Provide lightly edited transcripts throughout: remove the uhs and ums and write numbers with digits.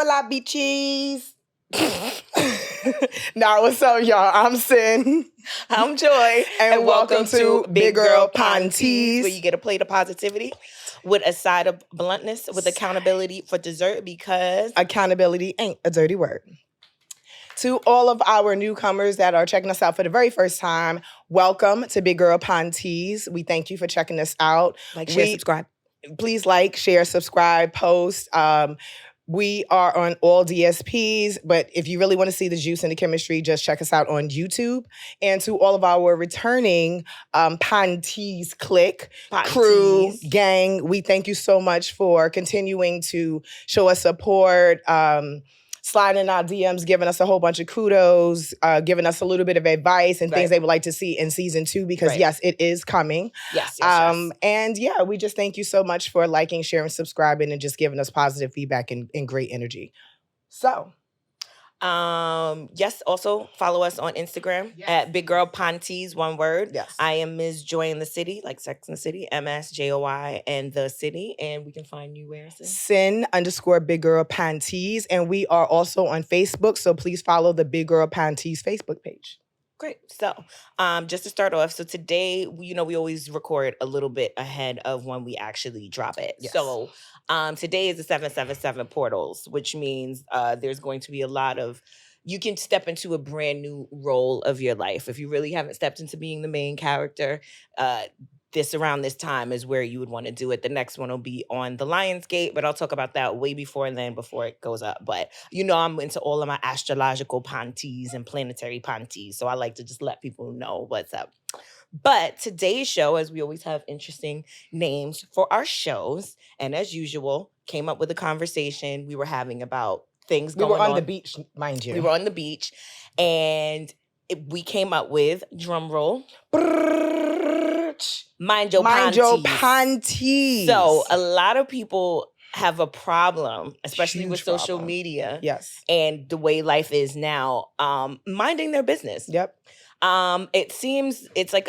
Hola, bitches. Now, what's up, y'all? I'm Sin. I'm Joy. And welcome to Big Girl Pantease, where you get a plate of positivity with a side of bluntness with accountability for dessert, because accountability ain't a dirty word. To all of our newcomers that are checking us out for the very first time, welcome to Big Girl Pantease. We thank you for checking us out. Like, share, subscribe. Please like, share, subscribe, post. We are on all DSPs, but if you really want to see the juice and the chemistry, just check us out on YouTube. And to all of our returning Pantease clique, crew, gang, we thank you so much for continuing to show us support, sliding in our DMs, giving us a whole bunch of kudos, giving us a little bit of advice and things they would like to see in season 2, because yes, it is coming. Yes. And yeah, we just thank you so much for liking, sharing, subscribing, and just giving us positive feedback and great energy. So, yes, also follow us on Instagram at Big Girl Pantease, one word. Yes. I am Ms. Joy in the City, like Sex in the City, MSJOY and the City. And we can find you where? Sin_Big Girl Pantease. And we are also on Facebook, so please follow the Big Girl Pantease Facebook page. Great. So, just to start off, so today, we always record a little bit ahead of when we actually drop it. Yes. So, today is the 777 portals, which means there's going to be a lot of, you can step into a brand new role of your life. If you really haven't stepped into being the main character, around this time is where you would want to do it. The next one will be on the Lionsgate, but I'll talk about that way before it goes up. But I'm into all of my astrological panties and planetary panties, so I like to just let people know what's up. But today's show, as we always have interesting names for our shows, and as usual, came up with a conversation we were having about things going on. We were on the beach, mind you. We were on the beach, and we came up with, drum roll, Mind Your Pantease. So a lot of people have a problem, especially with social media. Yes. And the way life is now, minding their business. Yep. It seems it's like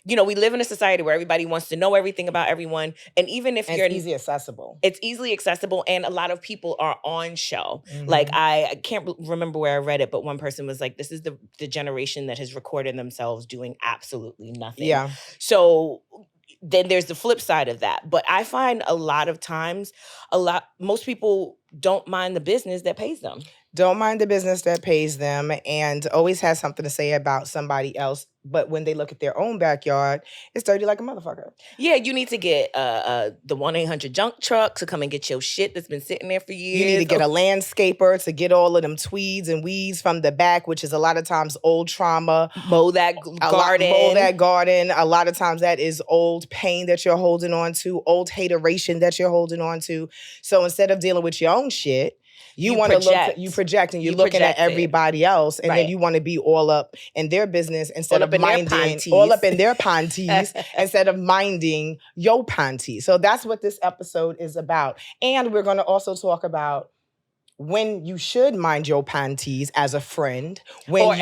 we live in a society where everybody wants to know everything about everyone. And even if it's easily accessible. It's easily accessible. And a lot of people are on show. Mm-hmm. Like, I can't remember where I read it, but one person was like, this is the generation that has recorded themselves doing absolutely nothing. Yeah. So then there's the flip side of that. But I find a lot of times, most people don't mind the business that pays them. Don't mind the business that pays them, and always has something to say about somebody else. But when they look at their own backyard, it's dirty like a motherfucker. Yeah, you need to get the 1-800 junk truck to come and get your shit that's been sitting there for years. You need to get a landscaper to get all of them tweeds and weeds from the back, which is a lot of times old trauma. Mow that garden. A lot of times that is old pain that you're holding on to, old hateration that you're holding on to. So instead of dealing with your own shit, you want to look. You project, and you're looking at everybody else, and then you want to be all up in their business instead of minding all up in their panties instead of minding your panties. So that's what this episode is about, and we're going to also talk about when you should mind your panties as a friend, or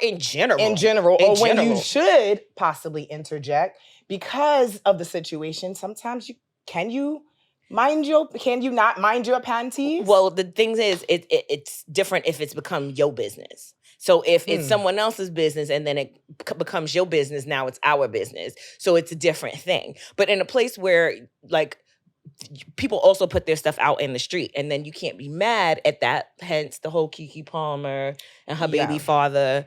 in general, when you should possibly interject because of the situation. Sometimes can you not mind your panties? Well, the thing is, it's different if it's become your business. So if it's someone else's business and then it becomes your business, now it's our business. So it's a different thing. But in a place where, like, people also put their stuff out in the street, and then you can't be mad at that. Hence the whole Keke Palmer and her baby father.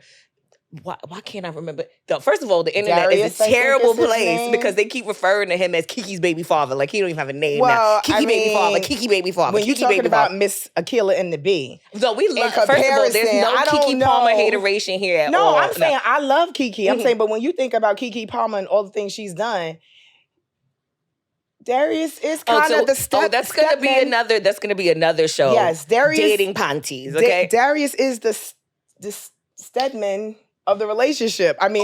Why can't I remember? First of all, the internet is a terrible place because they keep referring to him as Keke's baby father. Like, he don't even have a name now. Keke baby father. When you're talking about Miss Akila and the Bee. So we love, first of all, there's no Keke Palmer hateration here at all. No, I'm saying I love Keke. I'm saying, but when you think about Keke Palmer and all the things she's done, Darius is kind of the step. That's going to be another show. Yes, Darius. Dating panties, okay? Darius is the Stedman of the relationship. I mean,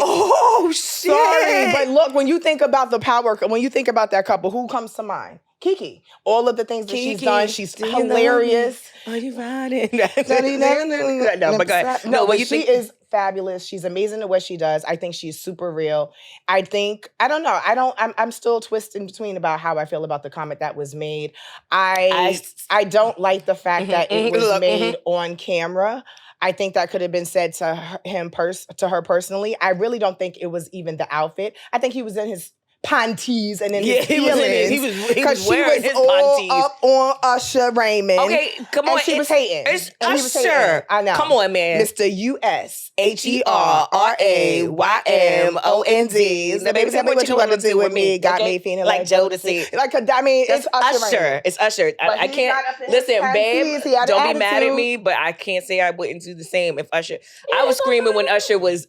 shit. Sorry, but look, when you think about that couple, who comes to mind? Keke. All of the things that she's done, she's hilarious. Are you riding? No, but she is fabulous. She's amazing at what she does. I think she's super real. I don't know. I'm still twisted between about how I feel about the comment that was made. I don't like the fact that it was made on camera. I think that could have been said to her personally. I really don't think it was even the outfit. I think he was in his panties and in his feelings. He was wearing his panties. Up on Usher Raymond. Okay, come on. And she was hating. It's Usher. I know. Come on, man. Mr. USHERRAYMOND. Now, baby, tell me what you want to do with me. Got me feeling like Jodeci. It's Usher. It's Usher. I can't. Listen, babe, don't be mad at me, but I can't say I wouldn't do the same if Usher. I was screaming when Usher was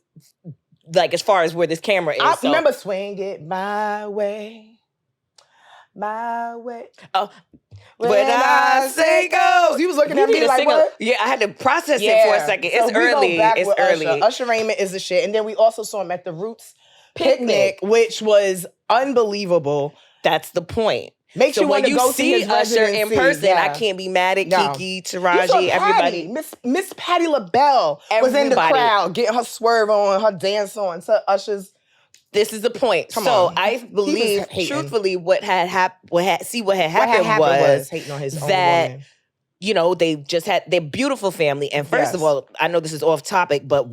like as far as where this camera is. I remember swing it my way. Oh, when I say go. You was looking at me like, what? Yeah, I had to process it for a second. It's early. It's early. Usher Raymond is the shit. And then we also saw him at the Roots Picnic, which was unbelievable. That's the point. Makes you want to go see Usher in person. I can't be mad at Keke, Taraji, everybody. Miss Patti LaBelle was in the crowd getting her swerve on, her dance on to Usher's. This is the point. I believe, truthfully, what had happened was hating on his own that woman. You know, they just had their beautiful family. And first of all, I know this is off topic, but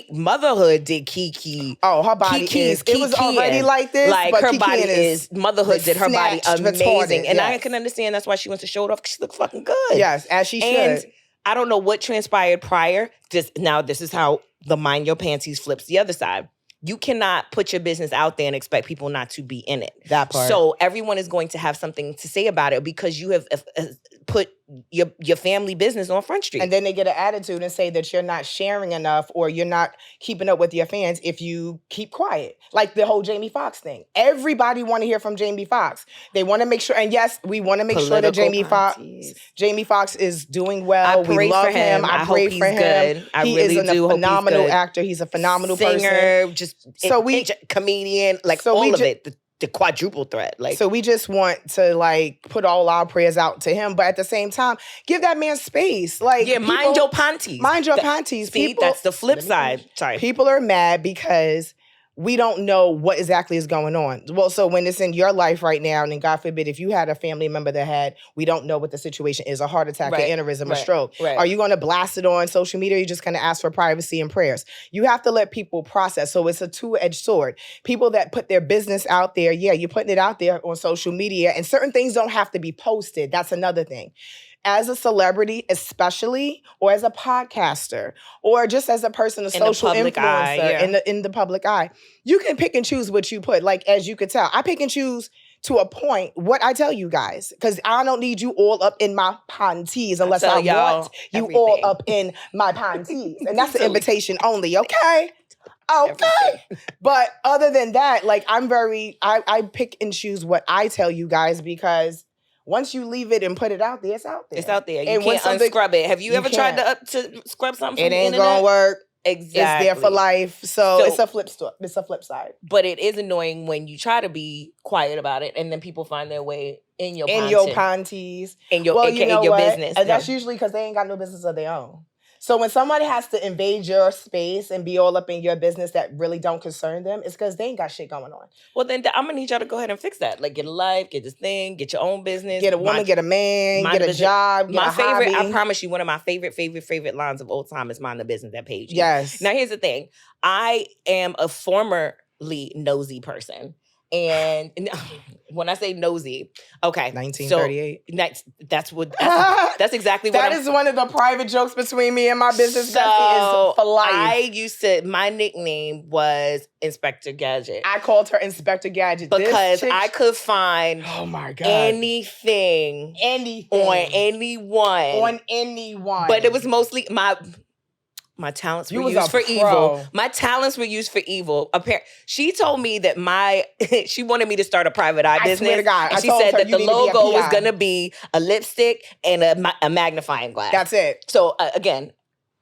motherhood did Keke. Oh, her body is. It was already like this. Like, but her Keke body is. Motherhood did her body amazing. And yes. I can understand that's why she wants to show it off, because she looked fucking good. Yes, as she should. And I don't know what transpired prior. This is how the Mind Your Panties flips the other side. You cannot put your business out there and expect people not to be in it. That part. So everyone is going to have something to say about it because you have put your family business on Front Street. And then they get an attitude and say that you're not sharing enough or you're not keeping up with your fans if you keep quiet. Like the whole Jamie Foxx thing. Everybody want to hear from Jamie Foxx. They want to make sure, and yes, we want to make sure that Jamie Foxx is doing well. We love him. I pray for him. Good. He is a phenomenal actor. He's a phenomenal singer, person. Comedian, like all of it. The quadruple threat. Like, so we just want to like put all our prayers out to him, but at the same time, give that man space. Like, mind your panties. Mind your panties. That's the flip side. Sorry. People are mad because we don't know what exactly is going on. Well, so when it's in your life right now, and then God forbid, if you had a family member that we don't know what the situation is, a heart attack, an aneurysm, a stroke, are you going to blast it on social media, or are you just going to ask for privacy and prayers? You have to let people process. So it's a two-edged sword. People that put their business out there, you're putting it out there on social media, and certain things don't have to be posted. That's another thing. As a celebrity, especially, or as a podcaster, or just as a person, a social influencer in the public eye, you can pick and choose what you put. Like, as you could tell, I pick and choose to a point what I tell you guys, because I don't need you all up in my panties unless I want you all up in my panties. And that's an invitation only, okay? Okay. But other than that, like, I pick and choose what I tell you guys, because once you leave it and put it out there, it's out there. It's out there. You can't unscrub it. Have you ever tried to scrub something from the internet? It ain't gonna work. Exactly. It's there for life. So it's a flip side. But it is annoying when you try to be quiet about it and then people find their way in your panties. In your business. And that's usually because they ain't got no business of their own. So when somebody has to invade your space and be all up in your business that really don't concern them, it's because they ain't got shit going on. Well, then I'm going to need y'all to go ahead and fix that. Like, get a life, get this thing, get your own business. Get a woman, get a man, get a job, get a hobby. I promise you, one of my favorite lines of all time is Mind the Business that Page. Yes. Now, here's the thing. I am a formerly nosy person. And when I say nosy, okay. 1938. So that's exactly what That is one of the private jokes between me and my business bestie is for life. My nickname was Inspector Gadget. I called her Inspector Gadget. Because I could find anything on anyone. But it was mostly my talents were used for evil. My talents were used for evil. She told me that she wanted me to start a private eye business. I swear to God. And she said that the logo was going to be a lipstick and a magnifying glass. That's it. So again,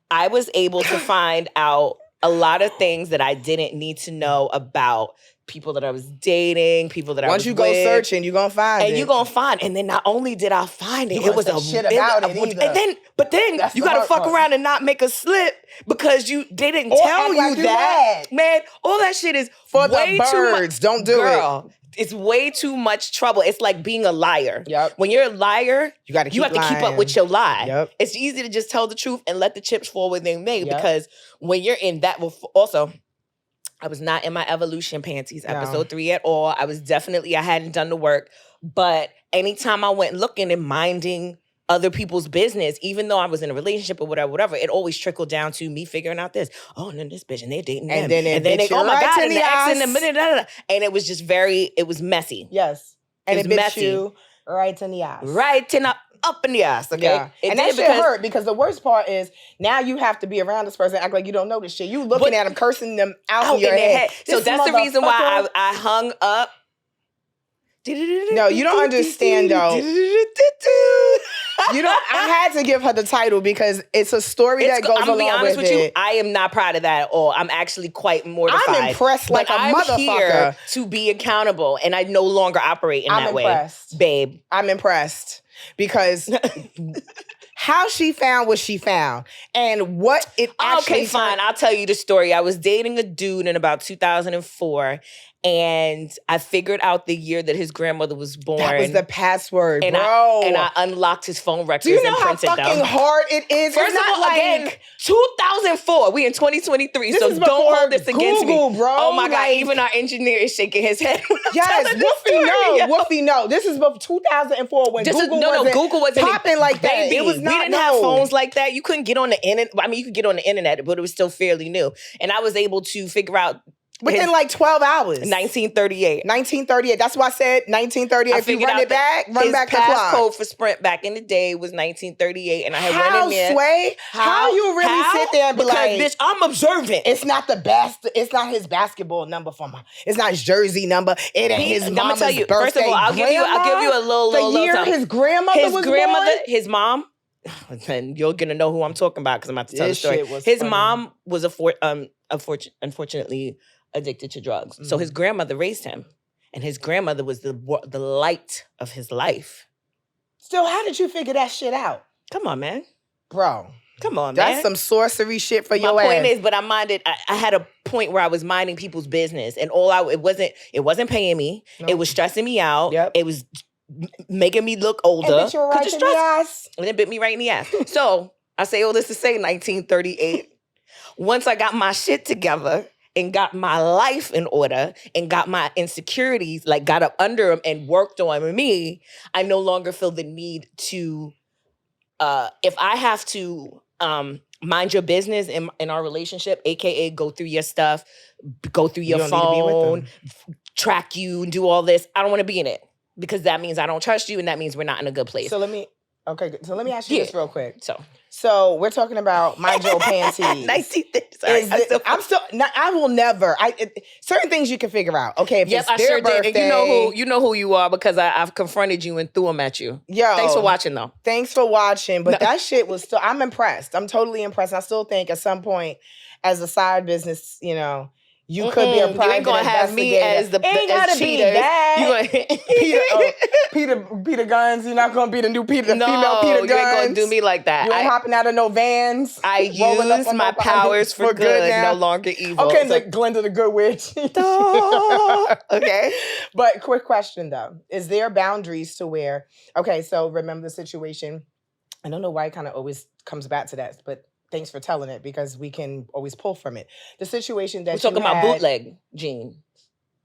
I was able to find out a lot of things that I didn't need to know about people that I was dating, people that I was Once you go searching, you're going to find it. And you're going to find. And then not only did I find it, it was a shit about it either. But then you got to fuck around and not make a slip because they didn't tell you that. Man, all that shit is for the birds. Don't do it. It's way too much trouble. It's like being a liar. Yep. When you're a liar, you have to keep up with your lie. Yep. It's easy to just tell the truth and let the chips fall where they may because when you're in that, also, I was not in my Evolution Panties episode 3 at all. I hadn't done the work. But anytime I went looking and minding other people's business, even though I was in a relationship or whatever, it always trickled down to me figuring out this. Oh, and then this bitch, and they're dating them. And then they, oh my God, and the ex in the minute, and it was just it was messy. Yes. And it bit you right in the ass. Right up in the ass, okay? Yeah. And that shit hurt because the worst part is now you have to be around this person, act like you don't know this shit. You looking at them, cursing them out in your head. So that's the reason why I hung up. No, you don't understand though. I had to give her the title because it's a story that goes along with it. I'm gonna be honest with you, I am not proud of that at all. I'm actually quite mortified. I'm impressed like a motherfucker. I'm here to be accountable and I no longer operate in that way. I'm impressed. Babe. I'm impressed because how she found what she found and what it actually... Okay, fine. I'll tell you the story. I was dating a dude in about 2004 and I figured out the year that his grandmother was born. That was the password, and bro. I unlocked his phone records. Do you know and how fucking hard it is? First of all, again, 2004. We in 2023, so don't hold this against Google, me. Bro. Oh my God, even our engineer is shaking his head. Yes, Woofy, no. This is before 2004 when Google wasn't popping like that. Baby, it was not. We didn't have phones like that. You couldn't get on the internet. I mean, you could get on the internet, but it was still fairly new. And I was able to figure out within like 12 hours. 1938. 1938. That's why I said 1938. If you run it back, run back the clock. His passcode for Sprint back in the day was 1938. And I had went in there. Sway? How you really sit there and be like, bitch, I'm observant. It's not the best. It's not his basketball number it's not his jersey number. It ain't his mama's birthday. First of all, I'll give you a little the year something. His grandmother was born? His mom, and you're gonna know who I'm talking about because I'm about to tell the story. His mom was unfortunately addicted to drugs. Mm-hmm. So his grandmother raised him. And his grandmother was the light of his life. Still, how did you figure that shit out? Come on, man. Bro. Come on, man. That's some sorcery shit for your ass. My point is, but I had a point where I was minding people's business. And it wasn't paying me. Nope. It was stressing me out. Yep. It was making me look older. And bit you right in the ass. And it bit me right in the ass. So, I say all this to say 1938. Once I got my shit together and got my life in order and got my insecurities, got up under them and worked on me, I no longer feel the need to, if I have to mind your business in our relationship, AKA go through your stuff, go through your phone, track you and do all this, I don't want to be in it because that means I don't trust you and that means we're not in a good place. So let me ask you this real quick. So we're talking about my Yo Pantease. I will never. Certain things you can figure out. Okay, if it's their birthday, did. You know who you are because I've confronted you and threw them at you. Yo, thanks for watching though. Thanks for watching. But that shit was still. I'm impressed. I'm totally impressed. I still think at some point, as a side business, you could be a private investigator. You ain't gonna have me as the ain't gotta be that. Peter Guns. You're not gonna be the new female Peter Guns. You ain't gonna do me like that. You ain't hopping out of no vans. I use my powers for good, no longer evil. Okay, so Glenda the Good Witch. Okay. But quick question though. Is there boundaries to where, okay, so remember the situation. I don't know why it kind of always comes back to that, but thanks for telling it because we can always pull from it. The situation that we're talking about bootleg jeans,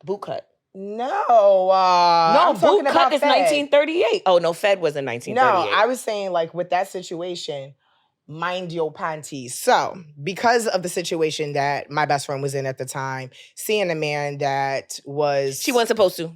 boot cut. No, boot cut is 1938. Oh no, Fed was in 1938. No, I was saying with that situation, mind your panties. So because of the situation that my best friend was in at the time, seeing a man that was she wasn't supposed to.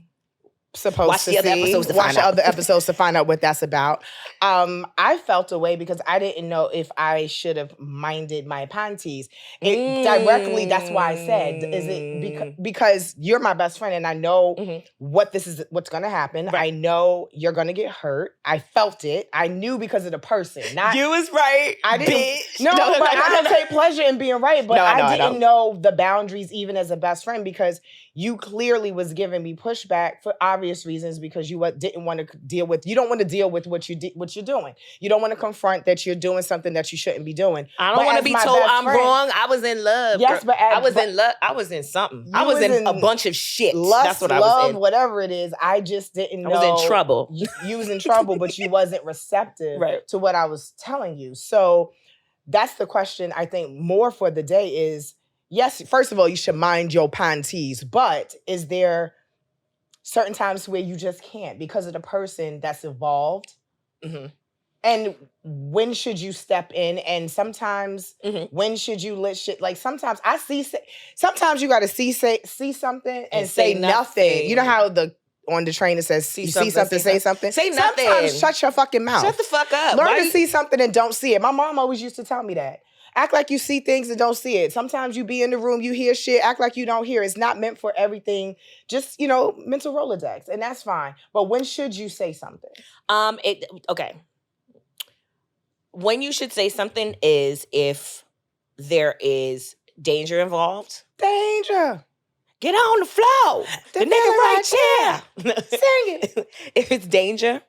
supposed watch to the see. Other episodes to watch find the out. other episodes to find out what that's about. I felt a way because I didn't know if I should have minded my panties. Directly, that's why I said, is it because you're my best friend and I know what's going to happen. Right. I know you're going to get hurt. I felt it. I knew because of the person. Not you was right. I didn't. Bitch. No, but I don't take pleasure in being right. But I didn't know the boundaries even as a best friend because you clearly was giving me pushback for obvious reasons because you didn't want to deal with. You don't want to deal with what you're doing. You don't want to confront that you're doing something that you shouldn't be doing. I don't want to be told I'm wrong. I was in love. Yes, girl. I was in love. I was in something. I was in a bunch of shit. Lust, that's what I was in. Whatever it is. I just didn't know. I was in trouble. You was in trouble, but you wasn't receptive to what I was telling you. So that's the question I think more for the day is, yes, first of all, you should mind your panties, but is there certain times where you just can't because of the person that's involved? Mm-hmm. And when should you step in? And sometimes when should you let shit, like sometimes sometimes you got to see something and say nothing. You know how on the train it says, you see something, say something. Say nothing. Sometimes shut your fucking mouth. Shut the fuck up. Learn to see something and don't see it. My mom always used to tell me that. Act like you see things and don't see it. Sometimes you be in the room, you hear shit, act like you don't hear. It's not meant for everything. Just, mental Rolodex, and that's fine. But when should you say something? Okay. When you should say something is if there is danger involved. Danger. Get on the floor. The nigga right here. Sing it. If it's danger,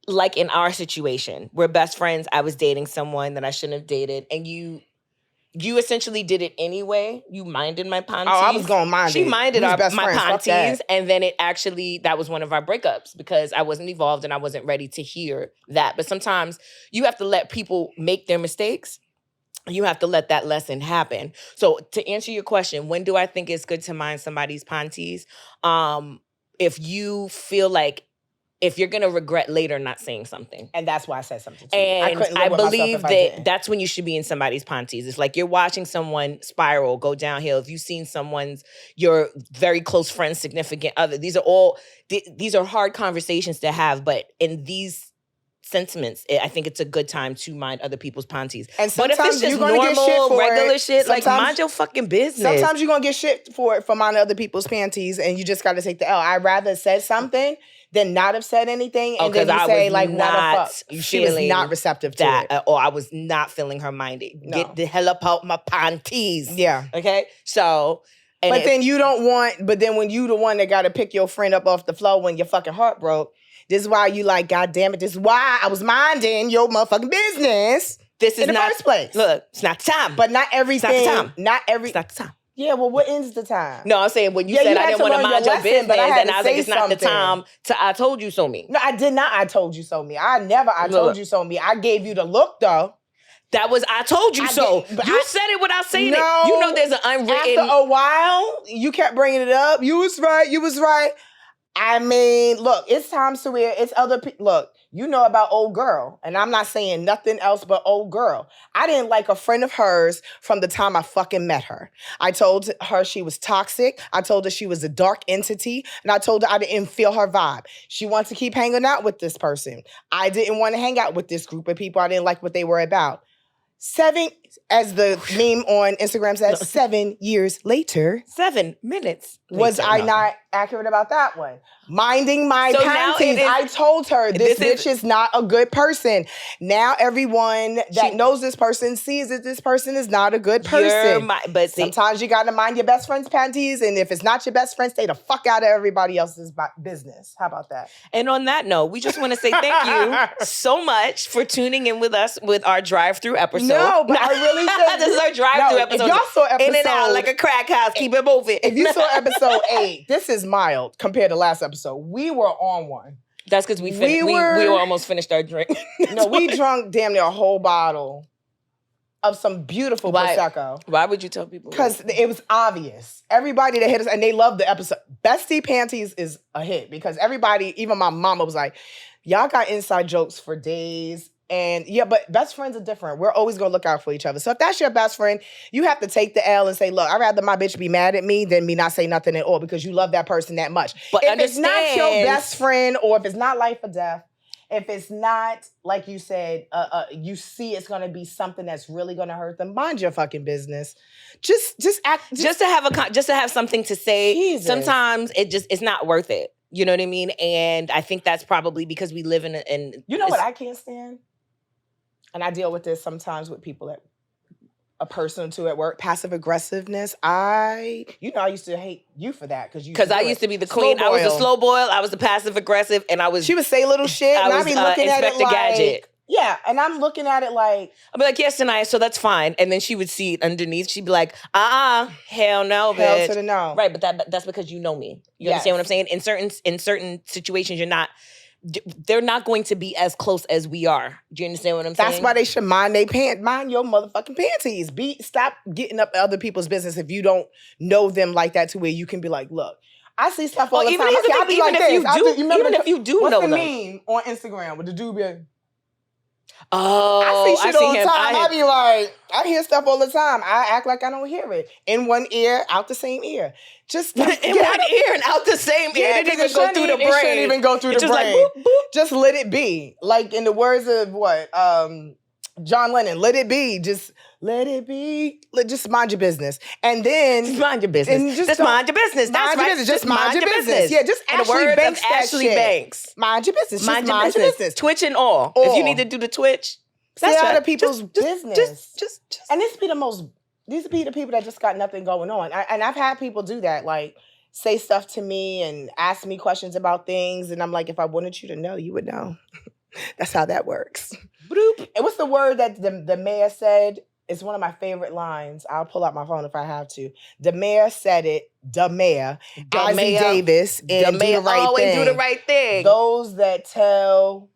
like in our situation, we're best friends. I was dating someone that I shouldn't have dated, and you essentially did it anyway. You minded my panties. Oh, I was going to mind it. She minded my panties, and then that was one of our breakups because I wasn't involved and I wasn't ready to hear that. But sometimes you have to let people make their mistakes. You have to let that lesson happen. So to answer your question, when do I think it's good to mind somebody's panties? If you feel like if you're going to regret later not saying something. And that's why I said something to you. And I believe that's when you should be in somebody's panties. It's like you're watching someone spiral, go downhill. If you've seen your very close friend, significant other, these are hard conversations to have. But in these sentiments, I think it's a good time to mind other people's panties. And but if it's just normal, regular shit, like mind your fucking business. Sometimes you're going to get shit for minding other people's panties and you just got to take the L. I'd rather said something than not have said anything, and then you say, like, what the fuck? She was not receptive to that. Or I was not feeling her minded. No. Get the hell up out my panties. Yeah. Okay? So... But then when you the one that got to pick your friend up off the floor when your fucking heart broke, this is why you like, God damn it, this is why I was minding your motherfucking business. This is in the first place. Look, it's not the time. But not everything. It's not the time. It's not the time. Yeah, well, what ends the time? No, I'm saying when you said I didn't want to mind your business, and I was like, it's not the time to I told you so me. No, I did not I told you so me. I told you so me. I gave you the look, though. That was I told you so. You said it without saying it. You know there's an unwritten... After a while, you kept bringing it up. You was right. I mean, look, it's times to where it's other people. Look, you know about old girl, and I'm not saying nothing else but old girl. I didn't like a friend of hers from the time I fucking met her. I told her she was toxic. I told her she was a dark entity, and I told her I didn't feel her vibe. She wanted to keep hanging out with this person. I didn't want to hang out with this group of people. I didn't like what they were about. 7, as the meme on Instagram says, 7 years later. 7 minutes. Was I not accurate about that one? Minding my panties. I told her this bitch is not a good person. Now everyone that knows this person sees that this person is not a good person. But sometimes you got to mind your best friend's panties, and if it's not your best friend, stay the fuck out of everybody else's business. How about that? And on that note, we just want to say thank you so much for tuning in with us with our drive-through episode. No, but I really said this is our drive-through episode. If y'all saw episode... In and out like a crack house. Keep it moving. If you saw episode 8, this is mild compared to last episode. We were on one. That's because we almost finished our drink. No, we drunk damn near a whole bottle of some beautiful Prosecco. Why would you tell people? Because it was obvious. Everybody that hit us, and they loved the episode. Bestie Panties is a hit because everybody, even my mama was like, y'all got inside jokes for days And yeah, but best friends are different. We're always going to look out for each other. So if that's your best friend, you have to take the L and say, look, I'd rather my bitch be mad at me than me not say nothing at all because you love that person that much. But if it's not your best friend or if it's not life or death, if it's not, like you said, you see it's going to be something that's really going to hurt them, mind your fucking business. Just to have something to say. Jesus. Sometimes it's not worth it. You know what I mean? And I think that's probably because we live in you know what I can't stand? And I deal with this sometimes with people at a person or two at work, passive aggressiveness. I used to hate you for that because I used to be the queen. I was the slow boil. I was the passive aggressive, and she would say little shit, and I'd be looking at it like, Gadget. Yeah, and I'm looking at it like, I'd be like, yes, tonight, so that's fine. And then she would see it underneath. She'd be like, hell no, bitch. Hell to the no. Right, but that's because you know me. You understand what I'm saying? In certain situations, they're not going to be as close as we are. Do you understand what I'm saying? That's why they should mind your motherfucking panties. Stop getting up other people's business if you don't know them like that to where you can be like, look, I see stuff all the time. Even if you do know them. What's the meme on Instagram with the dude being, I see shit all the time. I be like, I hear stuff all the time. I act like I don't hear it. In one ear, out the same ear. Just in one ear and out the same ear. It didn't even go through the brain. It shouldn't even go through the brain. Like, boop, boop. Just let it be. Like in the words of John Lennon, let it be. Just let it be. Just mind your business. And then just mind your business. Just mind your business. That's right. Just mind your business. Yeah, just Ashley Banks. Mind your business. Mind your business. Twitch and all. If you need to do the Twitch, that's other people's business. Just. And these be the people that just got nothing going on. And I've had people do that, like say stuff to me and ask me questions about things. And I'm like, if I wanted you to know, you would know. That's how that works. Bloop. And what's the word that the mayor said? It's one of my favorite lines. I'll pull out my phone if I have to. The mayor said it. The mayor. Ozzie Davis. And do the right thing. Those that tell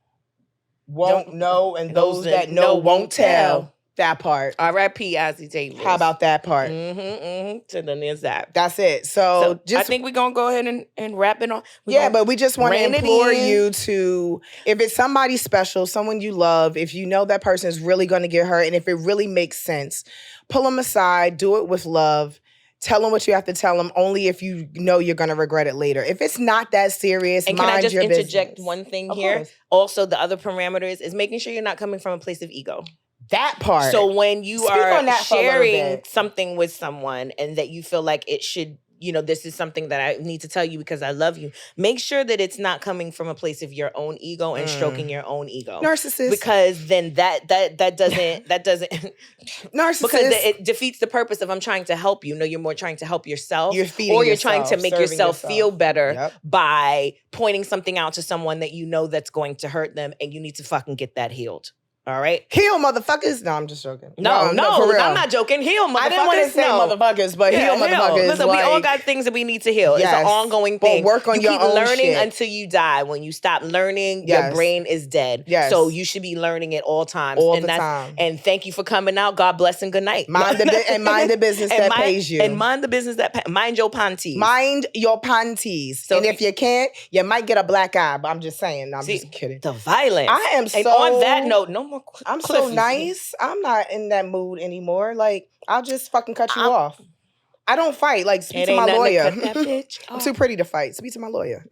won't know, and those that know won't tell. That part. R.I.P. Ozzie Davis. How about that part? So then there's that. That's it. So I think we're going to go ahead and wrap it on. But we just want to implore you to, if it's somebody special, someone you love, if you know that person is really going to get hurt, and if it really makes sense, pull them aside, do it with love. Tell them what you have to tell them, only if you know you're going to regret it later. If it's not that serious, and mind your business. And can I just interject one thing here? Course. Also, the other parameters is making sure you're not coming from a place of ego. That part. So when you are sharing something with someone and that you feel like it should, this is something that I need to tell you because I love you, make sure that it's not coming from a place of your own ego and stroking your own ego. Narcissist. Because then that doesn't narcissist. Because it defeats the purpose of I'm trying to help you. No, you're more trying to help yourself. You're feeding or you're yourself, trying to make yourself feel better by pointing something out to someone that you know that's going to hurt them, and you need to fucking get that healed. All right? Heal, motherfuckers. No, I'm just joking. No, for real. I'm not joking. Heal, motherfuckers. I didn't want to say motherfuckers, but heal, motherfuckers. Listen, we all got things that we need to heal. Yes. It's an ongoing thing. But work on your own shit. You keep learning until you die. When you stop learning, your brain is dead. Yes. So you should be learning at all times. All the time. And thank you for coming out. God bless and good night. Mind the business that pays you. And mind the business mind your panties. Mind your panties. So and if you can't, you might get a black eye. But I'm just saying. No, I'm just kidding. The violence. I am so... And on that note, no more... I'm so nice. I'm not in that mood anymore. Like, I'll just fucking cut you off. I don't fight. Like, speak to my lawyer. I'm too pretty to fight. Speak to my lawyer.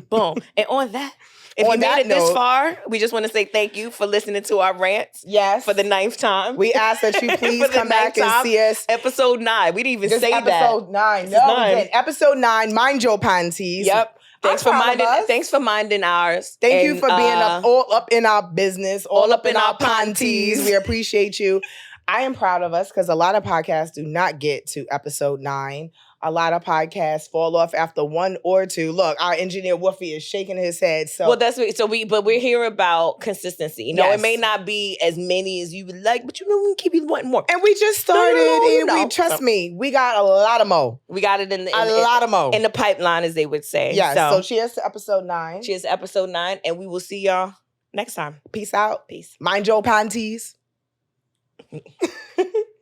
Boom. And on that, if you made it this far, we just want to say thank you for listening to our rants. Yes. For the 9th time. We ask that you please come back and see us. Episode 9. We didn't even say that. Episode 9. No, we didn't. Episode 9, Mind Your Panties. Yep. Thanks for minding ours. Thank you for being all up in our business, all up in our panties. We appreciate you. I am proud of us because a lot of podcasts do not get to episode 9. A lot of podcasts fall off after 1 or 2. Look, our engineer Woofy is shaking his head. So but we're here about consistency. It may not be as many as you would like, but we keep you wanting more. And we just started, trust me, we got a lot of mo. We got it in the pipeline, as they would say. Yeah. So cheers to episode 9. Cheers to episode 9, and we will see y'all next time. Peace out. Peace. Mind your panties.